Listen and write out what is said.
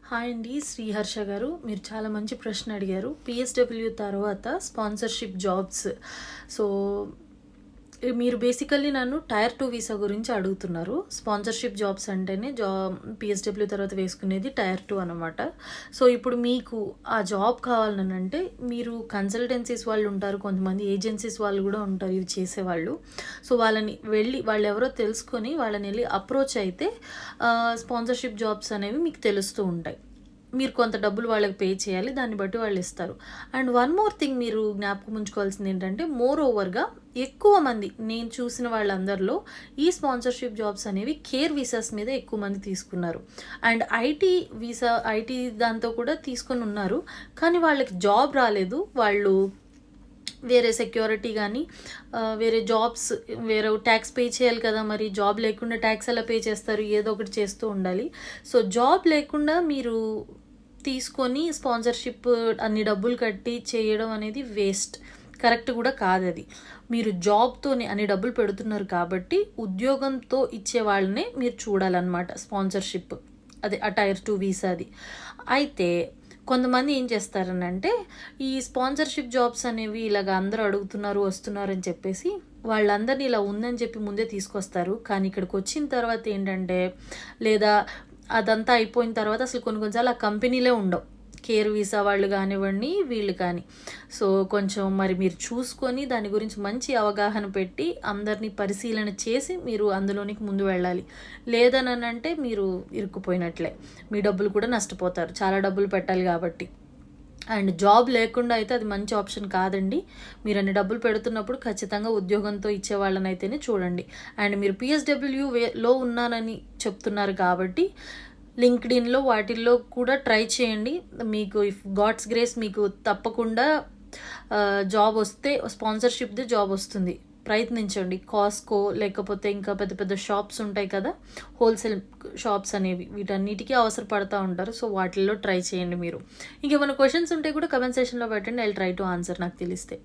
Hi అండి, శ్రీహర్ష గారు. మీరు చాలా మంచి ప్రశ్న అడిగారు. పిఎస్డబ్ల్యూ తర్వాత స్పాన్సర్షిప్ జాబ్స్. సో మీరు బేసికల్లీ నన్ను టైర్ 2 వీసా గురించి అడుగుతున్నారు. స్పాన్సర్షిప్ జాబ్స్ అంటేనే పిఎస్డబ్ల్యూ తర్వాత వేసుకునేది టైర్ 2 అనమాట. సో ఇప్పుడు మీకు ఆ జాబ్ కావాలనంటే మీరు కన్సల్టెన్సీస్ వాళ్ళు ఉంటారు, కొంతమంది ఏజెన్సీస్ వాళ్ళు కూడా ఉంటారు ఇవి చేసేవాళ్ళు. సో వాళ్ళని వెళ్ళి వాళ్ళు ఎవరో తెలుసుకొని వాళ్ళని వెళ్ళి అప్రోచ్ అయితే స్పాన్సర్షిప్ జాబ్స్ అనేవి మీకు తెలుస్తూ ఉంటాయి. మీరు కొంత డబ్బులు వాళ్ళకి పే చేయాలి, దాన్ని బట్టి వాళ్ళు ఇస్తారు. అండ్ వన్ మోర్ థింగ్ మీరు జ్ఞాపకం ఉంచుకోవాల్సింది ఏంటంటే, మోర్ ఓవర్గా ఎక్కువ మంది నేను చూసిన వాళ్ళందరిలో ఈ స్పాన్సర్షిప్ జాబ్స్ అనేవి కేర్ వీసాస్ మీద ఎక్కువ మంది తీసుకున్నారు. అండ్ ఐటీ దాంతో కూడా తీసుకొని ఉన్నారు, కానీ వాళ్ళకి జాబ్ రాలేదు. వాళ్ళు వేరే సెక్యూరిటీ కానీ వేరే జాబ్స్ వేరే ట్యాక్స్ పే చేయాలి కదా, మరి జాబ్ లేకుండా ట్యాక్స్ ఎలా పే చేస్తారు, ఏదో ఒకటి చేస్తూ ఉండాలి. సో జాబ్ లేకుండా మీరు తీసుకొని స్పాన్సర్షిప్ అన్ని డబ్బులు కట్టి చేయడం అనేది వేస్ట్, కరెక్ట్ కూడా కాదు అది. మీరు జాబ్తోనే అన్ని డబ్బులు పెడుతున్నారు కాబట్టి ఉద్యోగంతో ఇచ్చే వాళ్ళనే మీరు చూడాలన్నమాట స్పాన్సర్షిప్, అదే ఆ టైర్ 2 వీసాది. అయితే కొంతమంది ఏం చేస్తారనంటే, ఈ స్పాన్సర్షిప్ జాబ్స్ అనేవి ఇలాగ అందరూ అడుగుతున్నారు వస్తున్నారు అని చెప్పేసి వాళ్ళందరినీ ఇలా ఉందని చెప్పి ముందే తీసుకొస్తారు. కానీ ఇక్కడికి వచ్చిన తర్వాత ఏంటంటే, లేదా అదంతా అయిపోయిన తర్వాత అసలు కొన్నిసార్లు ఆ కంపెనీలే ఉండవు, కేర్ వీసా వాళ్ళు కానివ్వండి వీళ్ళు కానీ. సో కొంచెం మరి మీరు చూసుకొని దాని గురించి మంచి అవగాహన పెట్టి అందరినీ పరిశీలన చేసి మీరు అందులోనికి ముందు వెళ్ళాలి. లేదనంటే మీరు ఇరుక్కుపోయినట్లే, మీ డబ్బులు కూడా నష్టపోతారు, చాలా డబ్బులు పెట్టాలి కాబట్టి. అండ్ జాబ్ లేకుండా అయితే అది మంచి ఆప్షన్ కాదండి. మీరు అన్ని డబ్బులు పెడుతున్నప్పుడు ఖచ్చితంగా ఉద్యోగంతో ఇచ్చే వాళ్ళని అయితేనే చూడండి. అండ్ మీరు పిఎస్డబ్ల్యూలో ఉన్నానని చెప్తున్నారు కాబట్టి లింక్డ్ఇన్లో వాటిల్లో కూడా ట్రై చేయండి. మీకు ఇఫ్ గాడ్స్ గ్రేస్ మీకు తప్పకుండా జాబ్ వస్తే స్పాన్సర్షిప్ది జాబ్ వస్తుంది. ప్రయత్నించండి. కాస్కో లేకపోతే ఇంకా పెద్ద పెద్ద షాప్స్ ఉంటాయి కదా, హోల్సేల్ షాప్స్ అనేవి, వీటన్నిటికీ అవసరపడతా ఉంటారు. సో వాటిల్లో ట్రై చేయండి మీరు. ఇంకేమైనా క్వశ్చన్స్ ఉంటే కూడా కమెంట్ సెక్షన్లో పెట్టండి, I will try to answer నాకు తెలిస్తే.